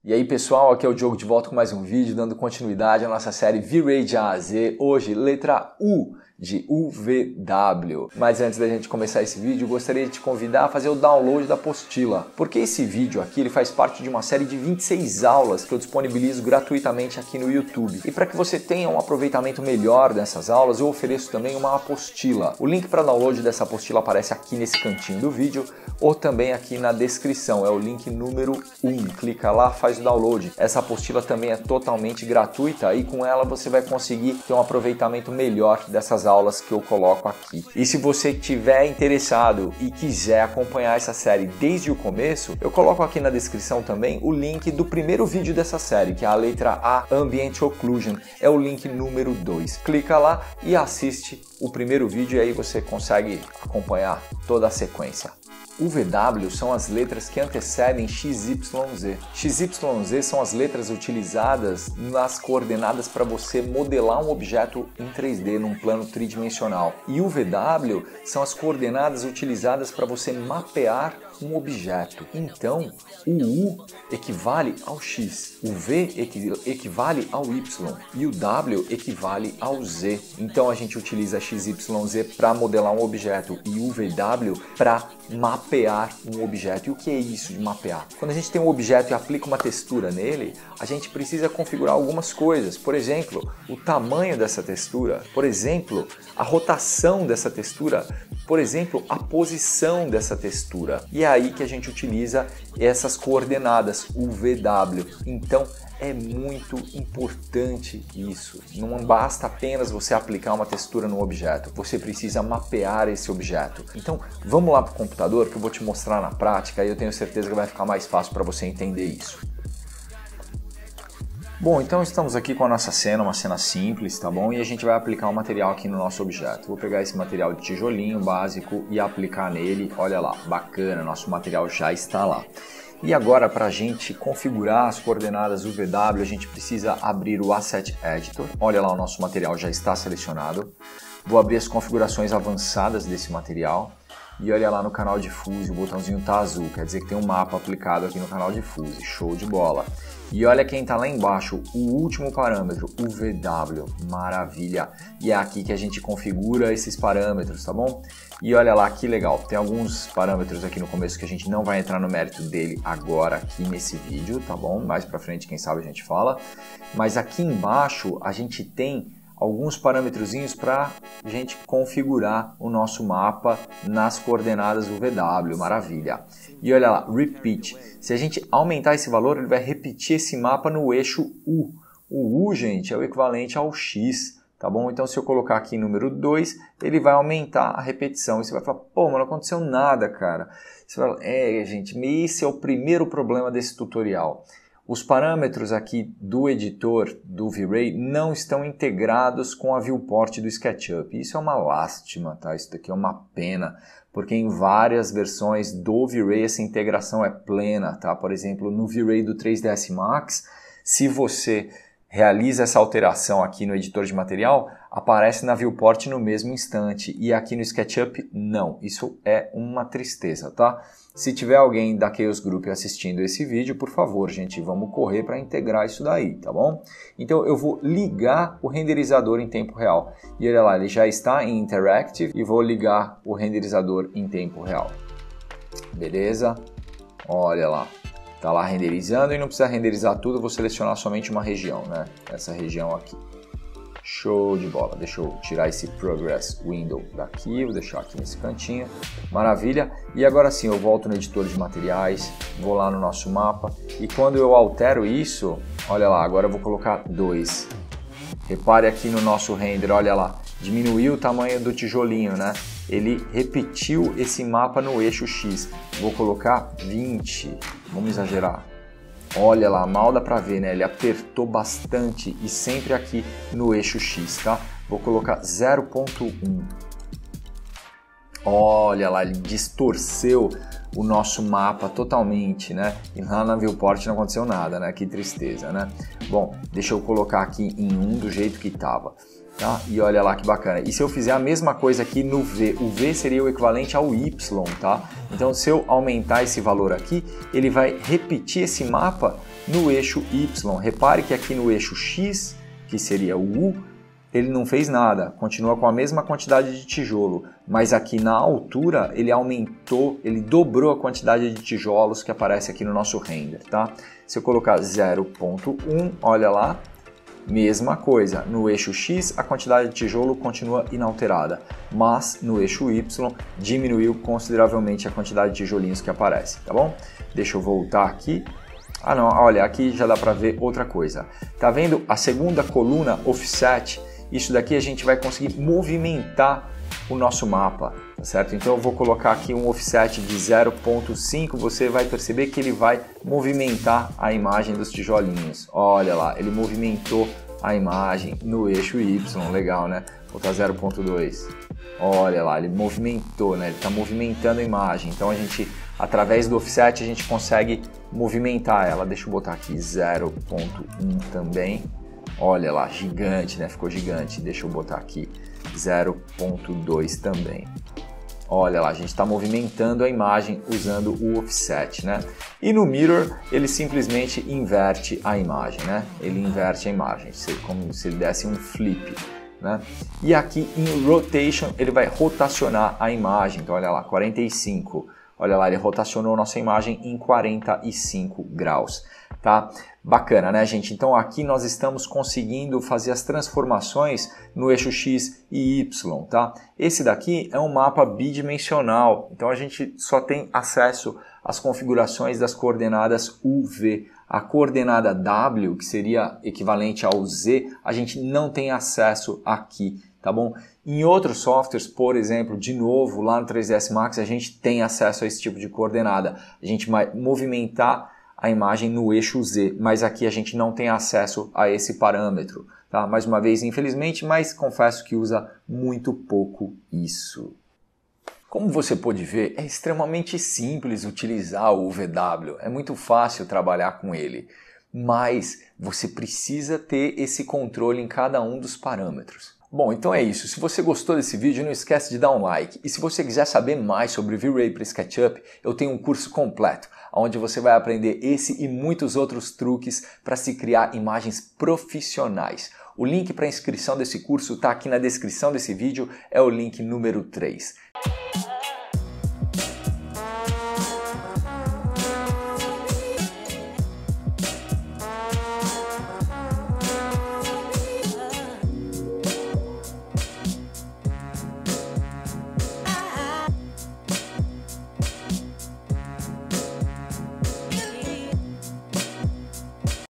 E aí pessoal, aqui é o Diogo de volta com mais um vídeo, dando continuidade à nossa série V-Ray de A a Z. Hoje, letra U de UVW. Mas antes da gente começar esse vídeo, eu gostaria de te convidar a fazer o download da apostila, porque esse vídeo aqui ele faz parte de uma série de 26 aulas que eu disponibilizo gratuitamente aqui no YouTube. E para que você tenha um aproveitamento melhor dessas aulas, eu ofereço também uma apostila. O link para download dessa apostila aparece aqui nesse cantinho do vídeo ou também aqui na descrição, é o link número 1. Clica lá, faz o download. Essa apostila também é totalmente gratuita e com ela você vai conseguir ter um aproveitamento melhor dessas aulas que eu coloco aqui. E se você estiver interessado e quiser acompanhar essa série desde o começo, eu coloco aqui na descrição também o link do primeiro vídeo dessa série, que é a letra A, Ambient Occlusion, é o link número 2. Clica lá e assiste o primeiro vídeo e aí você consegue acompanhar toda a sequência. UVW são as letras que antecedem XYZ. XYZ são as letras utilizadas nas coordenadas para você modelar um objeto em 3D, num plano tridimensional. E UVW são as coordenadas utilizadas para você mapear um objeto. Então, o U equivale ao X, o V equivale ao Y e o W equivale ao Z. Então a gente utiliza XYZ para modelar um objeto e o VW para mapear um objeto. E o que é isso de mapear? Quando a gente tem um objeto e aplica uma textura nele, a gente precisa configurar algumas coisas. Por exemplo, o tamanho dessa textura, por exemplo, a rotação dessa textura, por exemplo, a posição dessa textura. E é aí que a gente utiliza essas coordenadas, o VW. Então, é muito importante isso. Não basta apenas você aplicar uma textura no objeto, você precisa mapear esse objeto. Então, vamos lá para o computador que eu vou te mostrar na prática e eu tenho certeza que vai ficar mais fácil para você entender isso. Bom, então estamos aqui com a nossa cena, uma cena simples, tá bom? E a gente vai aplicar um material aqui no nosso objeto. Vou pegar esse material de tijolinho básico e aplicar nele. Olha lá, bacana, nosso material já está lá. E agora, para a gente configurar as coordenadas UVW, a gente precisa abrir o Asset Editor. Olha lá, o nosso material já está selecionado. Vou abrir as configurações avançadas desse material. E olha lá no canal de Fuse, o botãozinho está azul, quer dizer que tem um mapa aplicado aqui no canal de Fuse. Show de bola! E olha quem está lá embaixo, o último parâmetro, o VW, maravilha! E é aqui que a gente configura esses parâmetros, tá bom? E olha lá que legal, tem alguns parâmetros aqui no começo que a gente não vai entrar no mérito dele agora aqui nesse vídeo, tá bom? Mais pra frente, quem sabe a gente fala. Mas aqui embaixo a gente tem alguns parâmetrozinhos para a gente configurar o nosso mapa nas coordenadas UVW, maravilha. E olha lá, Repeat, se a gente aumentar esse valor, ele vai repetir esse mapa no eixo U. O U, gente, é o equivalente ao X, tá bom? Então se eu colocar aqui número 2, ele vai aumentar a repetição. E você vai falar, pô, mas não aconteceu nada, cara. Você vai falar, gente, esse é o primeiro problema desse tutorial. Os parâmetros aqui do editor do V-Ray não estão integrados com a viewport do SketchUp. Isso é uma lástima, tá? Isso daqui é uma pena, porque em várias versões do V-Ray essa integração é plena, tá? Por exemplo, no V-Ray do 3ds Max, se você realiza essa alteração aqui no editor de material, aparece na viewport no mesmo instante, e aqui no SketchUp não. Isso é uma tristeza, tá? Se tiver alguém da Chaos Group assistindo esse vídeo, por favor, gente, vamos correr para integrar isso daí, tá bom? Então eu vou ligar o renderizador em tempo real. E olha lá, ele já está em Interactive e vou ligar o renderizador em tempo real. Beleza? Olha lá. Tá lá renderizando e não precisa renderizar tudo, eu vou selecionar somente uma região, né? Essa região aqui. Show de bola. Deixa eu tirar esse Progress Window daqui, vou deixar aqui nesse cantinho. Maravilha. E agora sim, eu volto no editor de materiais, vou lá no nosso mapa e quando eu altero isso, olha lá, agora eu vou colocar 2. Repare aqui no nosso render, olha lá, diminuiu o tamanho do tijolinho, né? Ele repetiu esse mapa no eixo X. Vou colocar 20, vamos exagerar. Olha lá, mal dá pra ver, né? Ele apertou bastante e sempre aqui no eixo X, tá? Vou colocar 0.1. Olha lá, ele distorceu o nosso mapa totalmente, né? E lá na viewport não aconteceu nada, né? Que tristeza, né? Bom, deixa eu colocar aqui em 1 do jeito que estava. Tá? E olha lá que bacana. E se eu fizer a mesma coisa aqui no V, o V seria o equivalente ao Y, tá? Então se eu aumentar esse valor aqui, ele vai repetir esse mapa no eixo Y. Repare que aqui no eixo X, que seria o U, ele não fez nada, continua com a mesma quantidade de tijolo, mas aqui na altura ele aumentou, ele dobrou a quantidade de tijolos que aparece aqui no nosso render, tá? Se eu colocar 0.1, olha lá, mesma coisa, no eixo X a quantidade de tijolo continua inalterada, mas no eixo Y diminuiu consideravelmente a quantidade de tijolinhos que aparece, tá bom? Deixa eu voltar aqui. Ah não, olha, aqui já dá para ver outra coisa. Tá vendo a segunda coluna offset? Isso daqui a gente vai conseguir movimentar o nosso mapa, tá certo? Então eu vou colocar aqui um offset de 0.5, você vai perceber que ele vai movimentar a imagem dos tijolinhos. Olha lá, ele movimentou a imagem no eixo Y, legal, né? Vou botar 0.2. Olha lá, ele movimentou, né? Ele está movimentando a imagem. Então a gente, através do offset, a gente consegue movimentar ela. Deixa eu botar aqui 0.1 também. Olha lá, gigante, né? Ficou gigante. Deixa eu botar aqui 0.2 também. Olha lá, a gente está movimentando a imagem usando o offset, né? E no mirror, ele simplesmente inverte a imagem, né? Ele inverte a imagem, como se ele desse um flip, né? E aqui em rotation, ele vai rotacionar a imagem. Então, olha lá, 45. Olha lá, ele rotacionou nossa imagem em 45 graus, tá? Bacana, né, gente? Então aqui nós estamos conseguindo fazer as transformações no eixo X e Y, tá? Esse daqui é um mapa bidimensional, então a gente só tem acesso às configurações das coordenadas UV. A coordenada W, que seria equivalente ao Z, a gente não tem acesso aqui, tá bom? Em outros softwares, por exemplo, de novo, lá no 3ds Max, a gente tem acesso a esse tipo de coordenada. A gente vai movimentar a imagem no eixo Z, mas aqui a gente não tem acesso a esse parâmetro, tá? Mais uma vez, infelizmente, mas confesso que usa muito pouco isso. Como você pode ver, é extremamente simples utilizar o VW, é muito fácil trabalhar com ele, mas você precisa ter esse controle em cada um dos parâmetros. Bom, então é isso. Se você gostou desse vídeo, não esquece de dar um like. E se você quiser saber mais sobre V-Ray para SketchUp, eu tenho um curso completo, onde você vai aprender esse e muitos outros truques para se criar imagens profissionais. O link para a inscrição desse curso está aqui na descrição desse vídeo, é o link número 3.